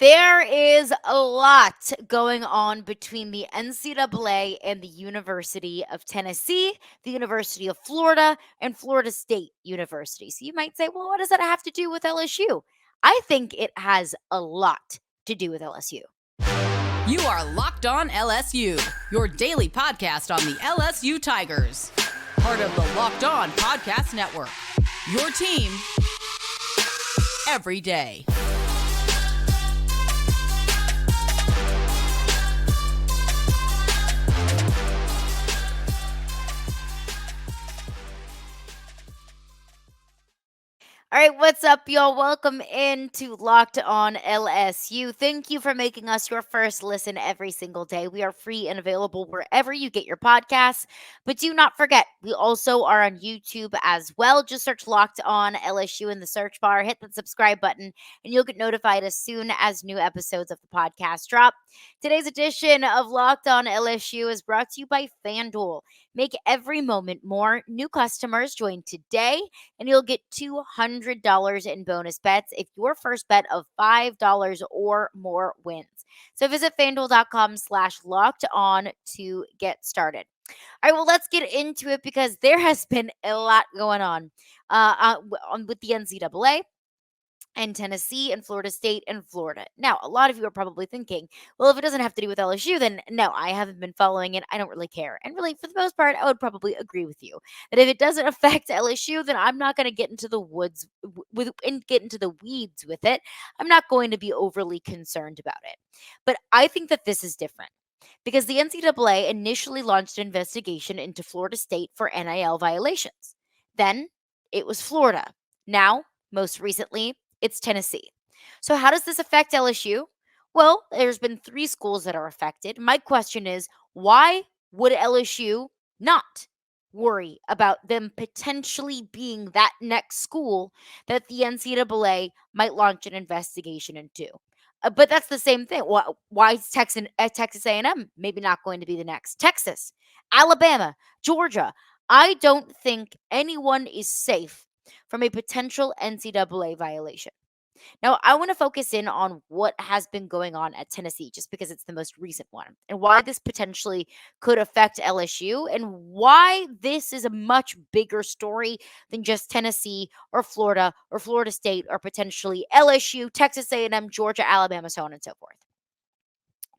There is a lot going on between the NCAA and the University of Tennessee, the University of Florida, and Florida State University. So you might say, well, what does that have to do with LSU? I think it has a lot to do with LSU. You are Locked On LSU, your daily podcast on the LSU Tigers. Part of the Locked On Podcast Network. Your team every day. All right, what's up, y'all? Welcome into Locked On LSU. Thank you for making us your first listen every single day. We are free and available wherever you get your podcasts. But do not forget, we also are on YouTube as well. Just search Locked On LSU in the search bar, hit the subscribe button, and you'll get notified as soon as new episodes of the podcast drop. Today's edition of Locked On LSU is brought to you by FanDuel. Make every moment more. New customers join today, and you'll get $200 in bonus bets if your first bet of $5 or more wins. So visit FanDuel.com/locked on to get started. All right, well, let's get into it because there has been a lot going on with the NCAA and Tennessee and Florida State and Florida. Now, a lot of you are probably thinking, well, if it doesn't have to do with LSU, then no, I haven't been following it. I don't really care. And really, for the most part, I would probably agree with you that if it doesn't affect LSU, then I'm not going to get into the woods and get into the weeds with it. I'm not going to be overly concerned about it. But I think that this is different because the NCAA initially launched an investigation into Florida State for NIL violations. Then it was Florida. Now, most recently, it's Tennessee. So, how does this affect LSU? Well, there's been 3 schools that are affected. My question is, why would LSU not worry about them potentially being that next school that the NCAA might launch an investigation into? But that's the same thing. Why is Texas A&M maybe not going to be the next? Texas, Alabama, Georgia. I don't think anyone is safe from a potential NCAA violation. Now, I want to focus in on what has been going on at Tennessee just because it's the most recent one and why this potentially could affect LSU and why this is a much bigger story than just Tennessee or Florida State or potentially LSU, Texas A&M, Georgia, Alabama, so on and so forth.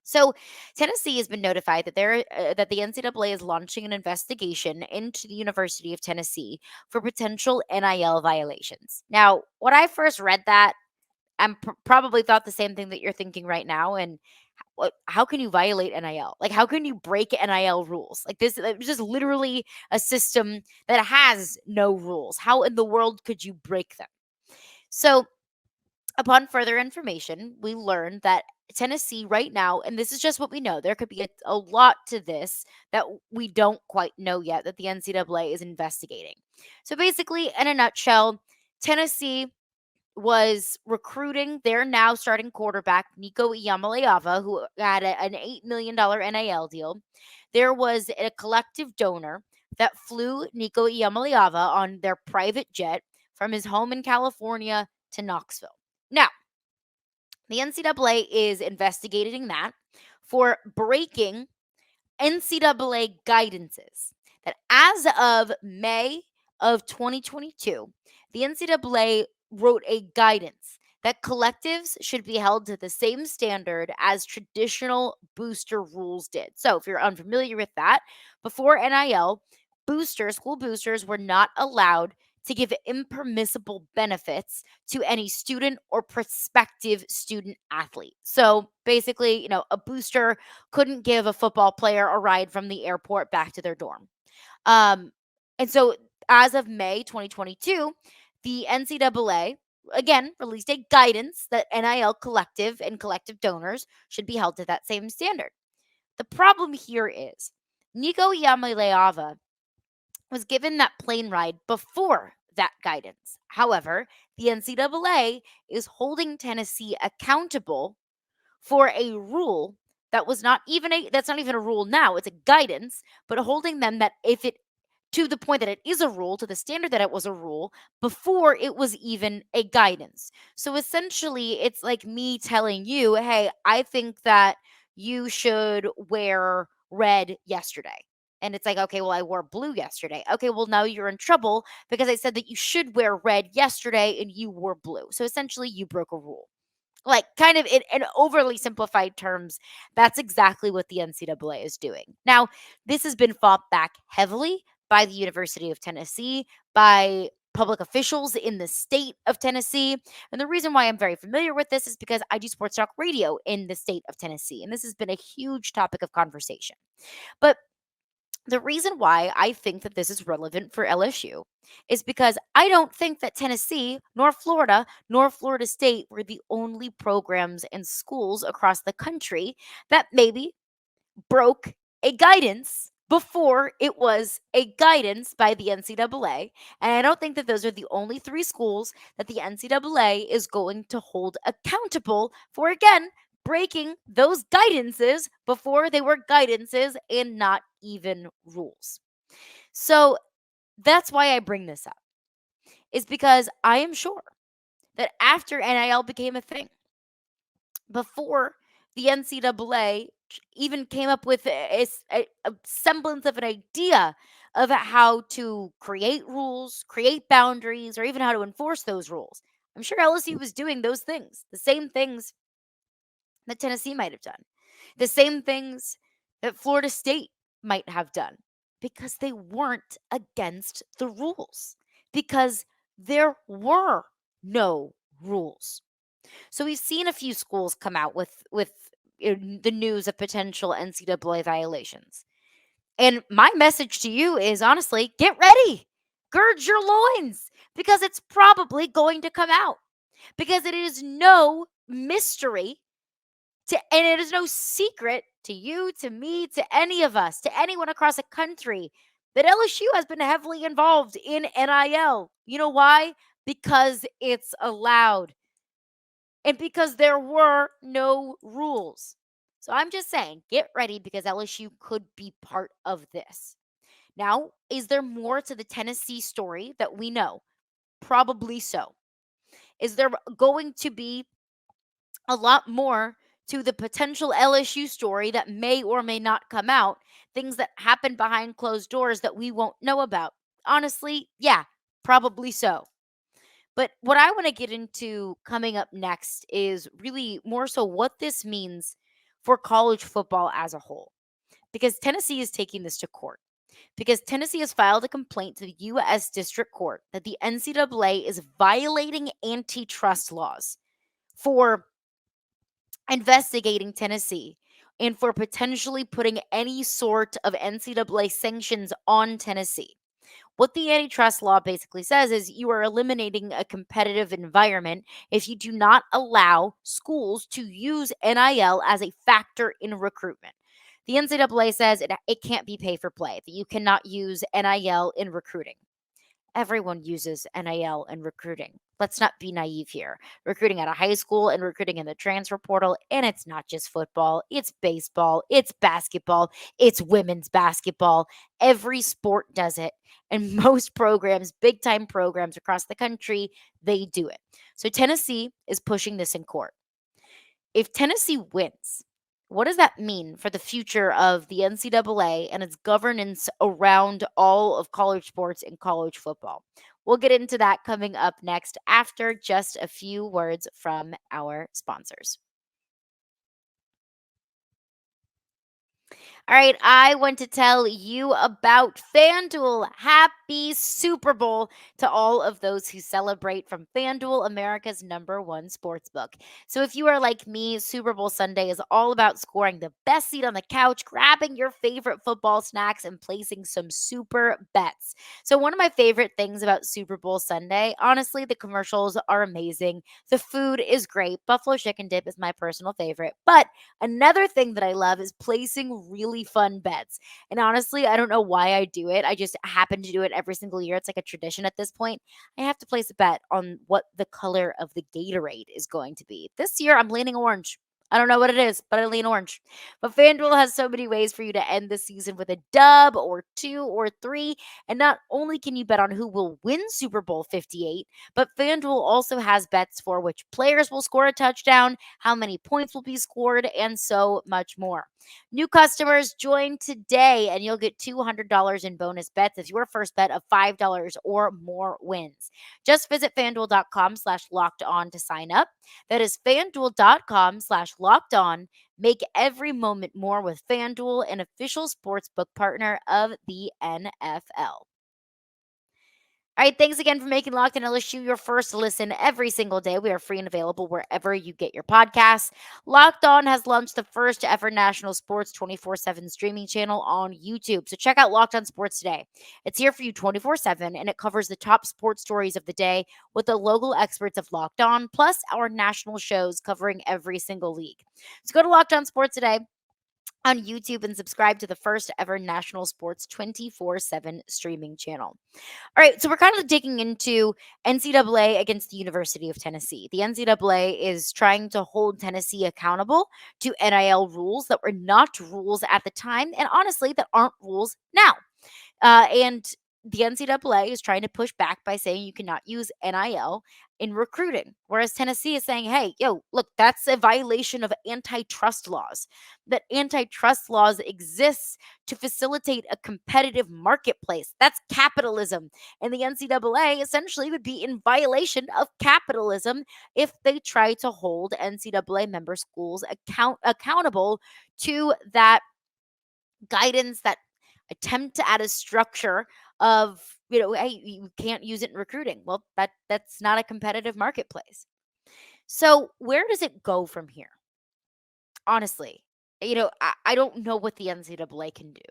So, Tennessee has been notified that that the NCAA is launching an investigation into the University of Tennessee for potential NIL violations. Now, when I first read that, probably thought the same thing that you're thinking right now. And how can you violate NIL? Like, how can you break NIL rules? Like, this is just literally a system that has no rules. How in the world could you break them? So, upon further information, we learned that Tennessee right now, and this is just what we know, there could be a lot to this that we don't quite know yet that the NCAA is investigating. So basically, in a nutshell, Tennessee was recruiting their now starting quarterback, Nico Iamaleava, who had an $8 million NIL deal. There was a collective donor that flew Nico Iamaleava on their private jet from his home in California to Knoxville. Now, the NCAA is investigating that for breaking NCAA guidances that as of May of 2022, the NCAA wrote a guidance that collectives should be held to the same standard as traditional booster rules did. So, if you're unfamiliar with that, before NIL, school boosters were not allowed to give impermissible benefits to any student or prospective student athlete. So basically, a booster couldn't give a football player a ride from the airport back to their dorm. And so as of May 2022, the NCAA again released a guidance that NIL collective and collective donors should be held to that same standard. The problem here is Nico Iamaleava was given that plane ride before that guidance. However, the NCAA is holding Tennessee accountable for a rule that's not even a rule now, it's a guidance, but holding them that if it to the point that it is a rule, to the standard that it was a rule before it was even a guidance. So essentially, it's like me telling you, hey, I think that you should wear red yesterday. And it's like, okay, well, I wore blue yesterday. Okay, well, now you're in trouble because I said that you should wear red yesterday and you wore blue. So essentially, you broke a rule. Like, kind of in overly simplified terms, that's exactly what the NCAA is doing. Now, this has been fought back heavily by the University of Tennessee, by public officials in the state of Tennessee. And the reason why I'm very familiar with this is because I do sports talk radio in the state of Tennessee. And this has been a huge topic of conversation. But the reason why I think that this is relevant for LSU is because I don't think that Tennessee, nor Florida State were the only programs and schools across the country that maybe broke a guidance before it was a guidance by the NCAA. And I don't think that those are the only three schools that the NCAA is going to hold accountable for, again, breaking those guidances before they were guidances and not even rules. So that's why I bring this up, is because I am sure that after NIL became a thing, before the NCAA even came up with a semblance of an idea of how to create rules, create boundaries, or even how to enforce those rules. I'm sure LSU was doing those things, the same things that Tennessee might have done, the same things that Florida State might have done, because they weren't against the rules, because there were no rules. So we've seen a few schools come out with the news of potential NCAA violations. And my message to you is, honestly, get ready. Gird your loins, because it's probably going to come out. Because it is no mystery and it is no secret to you, to me, to any of us, to anyone across the country, that LSU has been heavily involved in NIL. You know why? Because it's allowed and because there were no rules. So I'm just saying, get ready, because LSU could be part of this. Now, is there more to the Tennessee story that we know? Probably so. Is there going to be a lot more to the potential LSU story that may or may not come out? Things that happen behind closed doors that we won't know about? Honestly, yeah, probably so. But what I want to get into coming up next is really more so what this means for college football as a whole. Because Tennessee is taking this to court. Because Tennessee has filed a complaint to the U.S. District Court that the NCAA is violating antitrust laws for investigating Tennessee and for potentially putting any sort of NCAA sanctions on Tennessee. What the antitrust law basically says is you are eliminating a competitive environment if you do not allow schools to use NIL as a factor in recruitment. The NCAA says it can't be pay for play, that you cannot use NIL in recruiting. Everyone uses NIL in recruiting. Let's not be naive here. Recruiting out of high school and recruiting in the transfer portal, and it's not just football, it's baseball, it's basketball, it's women's basketball. Every sport does it. And most programs, big time programs across the country, they do it. So Tennessee is pushing this in court. If Tennessee wins, what does that mean for the future of the NCAA and its governance around all of college sports and college football? We'll get into that coming up next after just a few words from our sponsors. All right, I want to tell you about FanDuel. Happy Super Bowl to all of those who celebrate from FanDuel, America's #1 sportsbook. So if you are like me, Super Bowl Sunday is all about scoring the best seat on the couch, grabbing your favorite football snacks, and placing some super bets. So one of my favorite things about Super Bowl Sunday, honestly, the commercials are amazing. The food is great. Buffalo chicken dip is my personal favorite. But another thing that I love is placing really fun bets. And honestly, I don't know why I do it. I just happen to do it every single year. It's like a tradition at this point. I have to place a bet on what the color of the Gatorade is going to be. This year, I'm leaning orange. I don't know what it is, but I lean orange. But FanDuel has so many ways for you to end the season with a dub or two or three. And not only can you bet on who will win Super Bowl 58, but FanDuel also has bets for which players will score a touchdown, how many points will be scored, and so much more. New customers join today and you'll get $200 in bonus bets if your first bet of $5 or more wins. Just visit fanduel.com/locked on to sign up. That is fanduel.com/locked on. Make every moment more with FanDuel, an official sportsbook partner of the NFL. All right, thanks again for making Locked On LSU your first listen every single day. We are free and available wherever you get your podcasts. Locked On has launched the first ever national sports 24/7 streaming channel on YouTube. So check out Locked On Sports today. It's here for you 24/7 and it covers the top sports stories of the day with the local experts of Locked On, plus our national shows covering every single league. So go to Locked On Sports today on YouTube and subscribe to the first ever national sports 24/7 streaming channel. All right, so we're kind of digging into NCAA against the University of Tennessee. The NCAA is trying to hold Tennessee accountable to NIL rules that were not rules at the time, and honestly, that aren't rules now. And the NCAA is trying to push back by saying you cannot use NIL in recruiting. Whereas Tennessee is saying, hey, yo, look, that's a violation of antitrust laws. That antitrust laws exists to facilitate a competitive marketplace. That's capitalism. And the NCAA essentially would be in violation of capitalism if they try to hold NCAA member schools accountable to that guidance, that attempt to add a structure of, hey, you can't use it in recruiting. Well, that's not a competitive marketplace. So where does it go from here? Honestly, I don't know what the NCAA can do.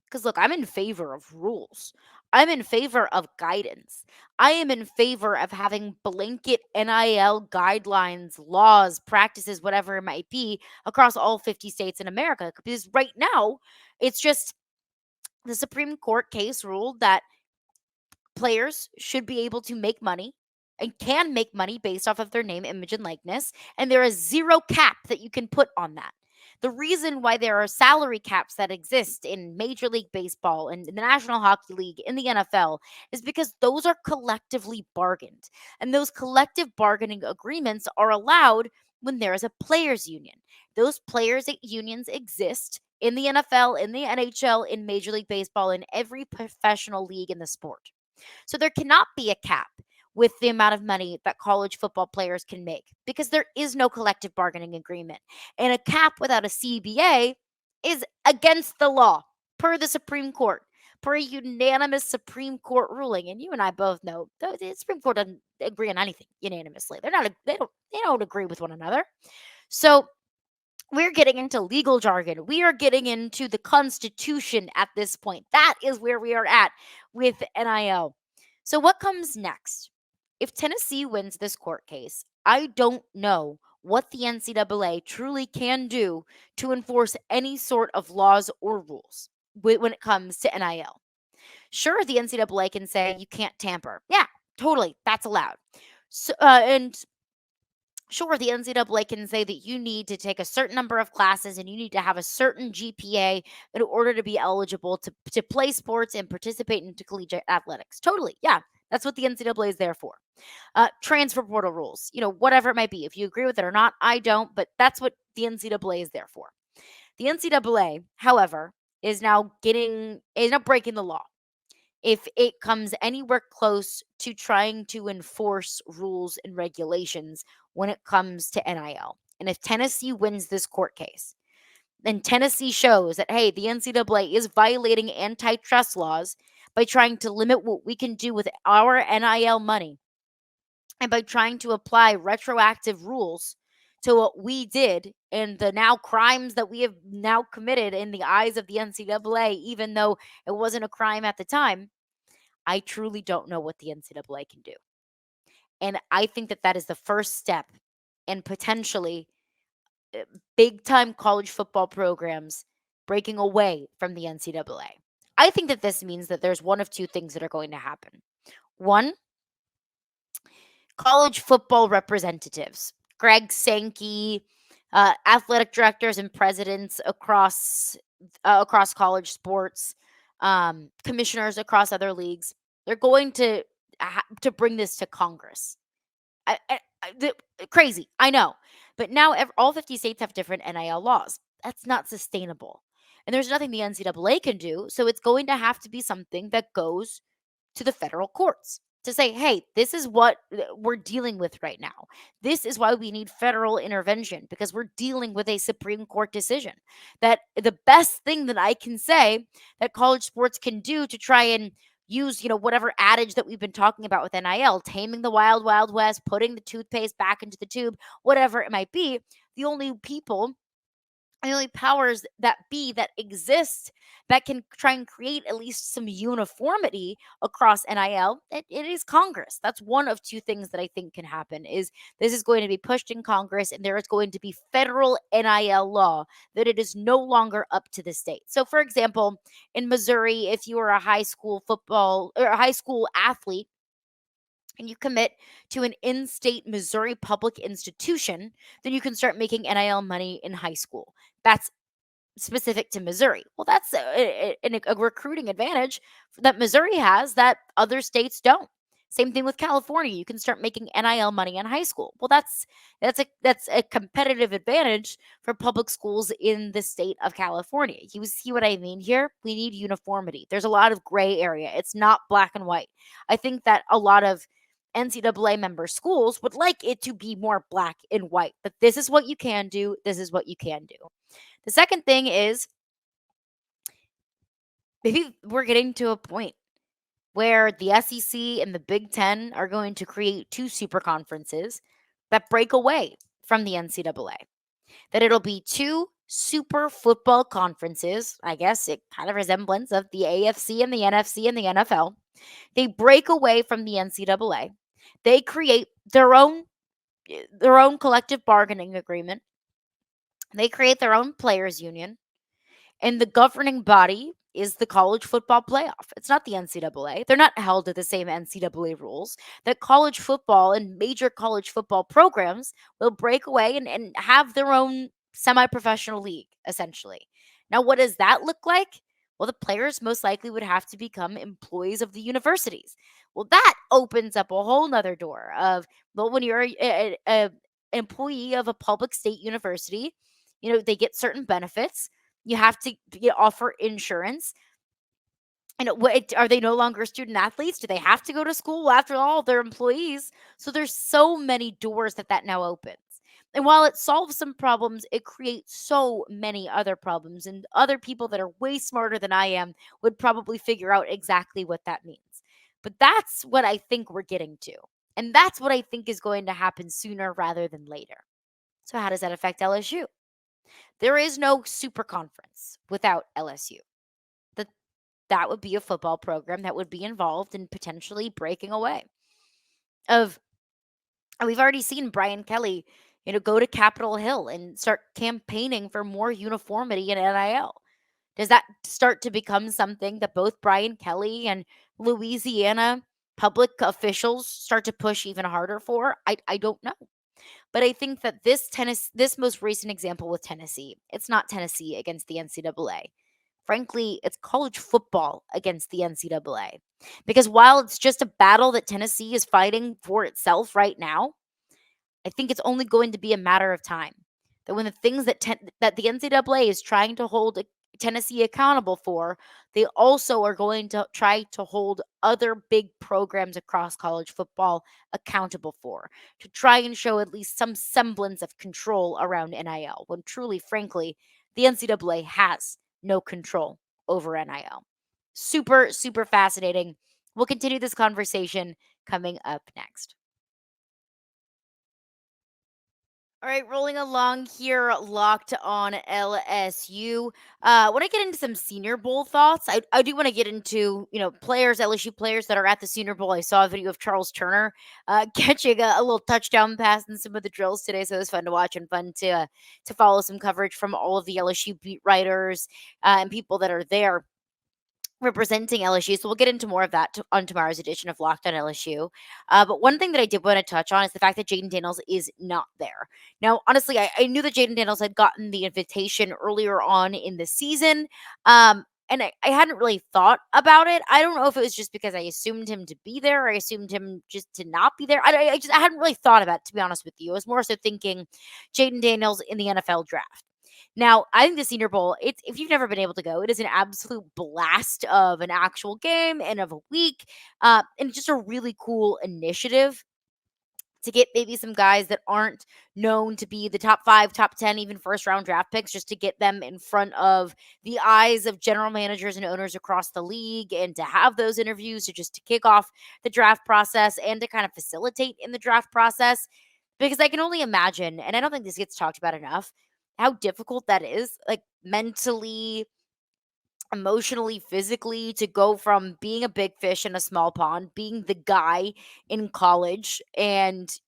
Because look, I'm in favor of rules. I'm in favor of guidance. I am in favor of having blanket NIL guidelines, laws, practices, whatever it might be, across all 50 states in America. Because right now, it's just the Supreme Court case ruled that players should be able to make money and can make money based off of their name, image, and likeness. And there is zero cap that you can put on that. The reason why there are salary caps that exist in Major League Baseball and in the National Hockey League, in the NFL, is because those are collectively bargained. And those collective bargaining agreements are allowed when there is a players' union. Those players' unions exist in the NFL, in the NHL, in Major League Baseball, in every professional league in the sport. So there cannot be a cap with the amount of money that college football players can make because there is no collective bargaining agreement. And a cap without a CBA is against the law per the Supreme Court, per a unanimous Supreme Court ruling. And you and I both know the Supreme Court doesn't agree on anything unanimously. They don't agree with one another. So we're getting into legal jargon. We are getting into the Constitution at this point. That is where we are at with NIL. So, what comes next? If Tennessee wins this court case, I don't know what the NCAA truly can do to enforce any sort of laws or rules when it comes to NIL. Sure, the NCAA can say you can't tamper. Yeah, totally. That's allowed. So, and sure, the NCAA can say that you need to take a certain number of classes and you need to have a certain GPA in order to be eligible to play sports and participate in collegiate athletics. Totally. Yeah. That's what the NCAA is there for. Transfer portal rules, whatever it might be. If you agree with it or not, I don't, but that's what the NCAA is there for. The NCAA, however, is now breaking the law if it comes anywhere close to trying to enforce rules and regulations when it comes to NIL. And if Tennessee wins this court case, then Tennessee shows that, hey, the NCAA is violating antitrust laws by trying to limit what we can do with our NIL money and by trying to apply retroactive rules to what we did and the now crimes that we have now committed in the eyes of the NCAA, even though it wasn't a crime at the time. I truly don't know what the NCAA can do. And I think that that is the first step in potentially big time college football programs breaking away from the NCAA. I think that this means that there's one of two things that are going to happen. One, college football representatives, Greg Sankey, athletic directors and presidents across college sports, commissioners across other leagues. They're going to bring this to Congress. Crazy, I know, but now all 50 states have different NIL laws. That's not sustainable, and there's nothing the NCAA can do. So it's going to have to be something that goes to the federal courts to say, hey, this is what we're dealing with right now. This is why we need federal intervention, because we're dealing with a Supreme Court decision. That the best thing that I can say that college sports can do to try and use, whatever adage that we've been talking about with NIL, taming the wild, wild west, putting the toothpaste back into the tube, whatever it might be, the only powers that exist that can try and create at least some uniformity across NIL, it is Congress. That's one of two things that I think can happen. Is this is going to be pushed in Congress, and there is going to be federal NIL law that it is no longer up to the state. So, for example, in Missouri, if you are a high school football or a high school athlete and you commit to an in-state Missouri public institution, then you can start making NIL money in high school. That's specific to Missouri. Well, that's a recruiting advantage that Missouri has that other states don't. Same thing with California. You can start making NIL money in high school. Well, that's a competitive advantage for public schools in the state of California. You see what I mean here? We need uniformity. There's a lot of gray area. It's not black and white. I think that a lot of NCAA member schools would like it to be more black and white. But this is what you can do. This is what you can do. The second thing is maybe we're getting to a point where the SEC and the Big Ten are going to create two super conferences that break away from the NCAA. That it'll be two super football conferences, I guess it kind of resemblance of the AFC and the NFC and the NFL. They break away from the NCAA. They create their own collective bargaining agreement. They create their own players union. And the governing body is the college football playoff. It's not the NCAA. They're not held to the same NCAA rules. That college football and major college football programs will break away and have their own semi professional league, essentially. Now, what does that look like? Well, the players most likely would have to become employees of the universities. Well, that opens up a whole nother door of, well, when you're a employee of a public state university, they get certain benefits. You have to offer insurance. Are they no longer student athletes? Do they have to go to school? Well, after all, they're employees. So there's so many doors that now opens. And while it solves some problems, it creates so many other problems. And other people that are way smarter than I am would probably figure out exactly what that means. But that's what I think we're getting to. And that's what I think is going to happen sooner rather than later. So how does that affect LSU? There is no super conference without LSU. That would be a football program that would be involved in potentially breaking away. We've already seen Brian Kelly, go to Capitol Hill and start campaigning for more uniformity in NIL. Does that start to become something that both Brian Kelly and Louisiana public officials start to push even harder for? I don't know. But I think that this most recent example with Tennessee, it's not Tennessee against the NCAA. Frankly, it's college football against the NCAA. Because while it's just a battle that Tennessee is fighting for itself right now, I think it's only going to be a matter of time. That when the things that the NCAA is trying to hold Tennessee accountable for, they also are going to try to hold other big programs across college football accountable for, to try and show at least some semblance of control around NIL, when truly, frankly, the NCAA has no control over NIL. Super, super fascinating. We'll continue this conversation coming up next. All right, rolling along here, locked on LSU. Want to get into some Senior Bowl thoughts. I do want to get into players, LSU players that are at the Senior Bowl. I saw a video of Charles Turner catching a little touchdown pass in some of the drills today, so it was fun to watch and fun to follow some coverage from all of the LSU beat writers and people that are there. representing LSU. So we'll get into more of that on tomorrow's edition of Locked on LSU. But one thing that I did want to touch on is the fact that Jaden Daniels is not there. Now, honestly, I knew that Jaden Daniels had gotten the invitation earlier on in the season. And I hadn't really thought about it. I don't know if it was just because I assumed him to be there or I assumed him just to not be there. I hadn't really thought about it, to be honest with you. I was more so thinking Jaden Daniels in the NFL draft. Now, I think the Senior Bowl, it's if you've never been able to go, it is an absolute blast of an actual game and of a week, and just a really cool initiative to get maybe some guys that aren't known to be the top 5, top 10, even first round draft picks, just to get them in front of the eyes of general managers and owners across the league and to have those interviews, to just to kick off the draft process and to kind of facilitate in the draft process. Because I can only imagine, and I don't think this gets talked about enough, how difficult that is, like mentally, emotionally, physically, to go from being a big fish in a small pond, being the guy in college, and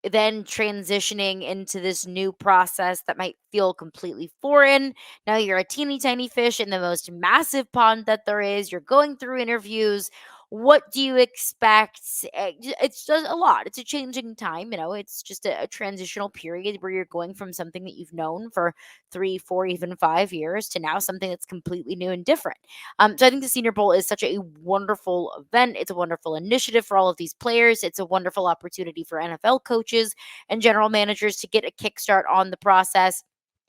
then transitioning into this new process that might feel completely foreign. Now you're a teeny tiny fish in the most massive pond that there is. You're going through interviews. What do you expect? It's just a lot. It's a changing time. It's just a transitional period where you're going from something that you've known for 3, 4, even 5 years to now something that's completely new and different. So I think the Senior Bowl is such a wonderful event. It's a wonderful initiative for all of these players. It's a wonderful opportunity for NFL coaches and general managers to get a kickstart on the process.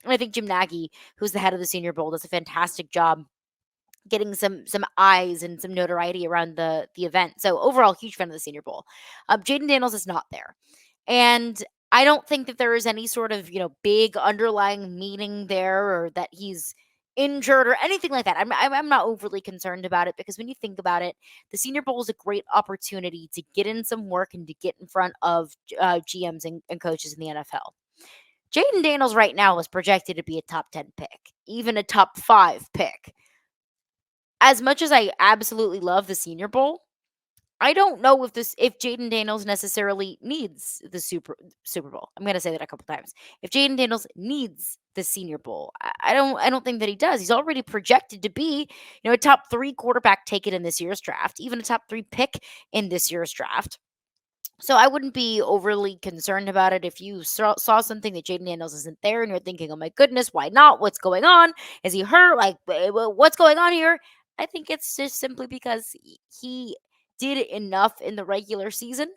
And I think Jim Nagy, who's the head of the Senior Bowl, does a fantastic job getting some eyes and some notoriety around the event. So overall, huge fan of the Senior Bowl. Jaden Daniels is not there, and I don't think that there is any sort of big underlying meaning there, or that he's injured or anything like that. I'm not overly concerned about it, because when you think about it, the Senior Bowl is a great opportunity to get in some work and to get in front of GMs and coaches in the NFL. Jaden Daniels right now is projected to be a top 10 pick, even a top 5 pick. As much as I absolutely love the Senior Bowl, I don't know if Jaden Daniels necessarily needs the Super Bowl. I'm gonna say that a couple times. If Jaden Daniels needs the Senior Bowl, I don't think that he does. He's already projected to be, a top 3 quarterback taken in this year's draft, even a top 3 pick in this year's draft. So I wouldn't be overly concerned about it if you saw something that Jaden Daniels isn't there and you're thinking, "Oh my goodness, why not? What's going on? Is he hurt? Like, what's going on here?" I think it's just simply because he did enough in the regular season,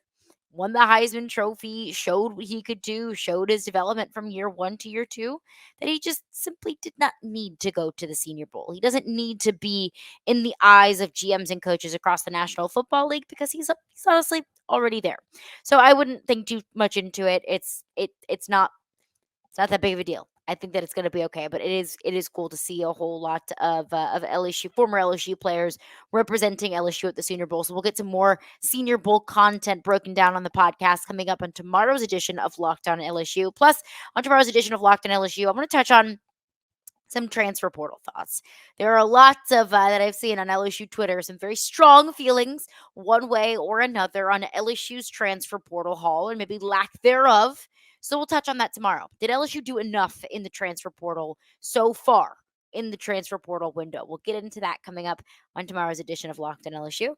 won the Heisman Trophy, showed what he could do, showed his development from year 1 to year 2, that he just simply did not need to go to the Senior Bowl. He doesn't need to be in the eyes of GMs and coaches across the National Football League, because he's honestly already there. So I wouldn't think too much into it. It's not that big of a deal. I think that it's going to be okay, but it is cool to see a whole lot of LSU, former LSU players representing LSU at the Senior Bowl. So we'll get some more Senior Bowl content broken down on the podcast coming up on tomorrow's edition of Locked On LSU. Plus, on tomorrow's edition of Locked On LSU, I'm going to touch on some transfer portal thoughts. There are lots of that I've seen on LSU Twitter, some very strong feelings, one way or another, on LSU's transfer portal haul, and maybe lack thereof. So we'll touch on that tomorrow. Did LSU do enough in the transfer portal so far in the transfer portal window? We'll get into that coming up on tomorrow's edition of Locked on LSU.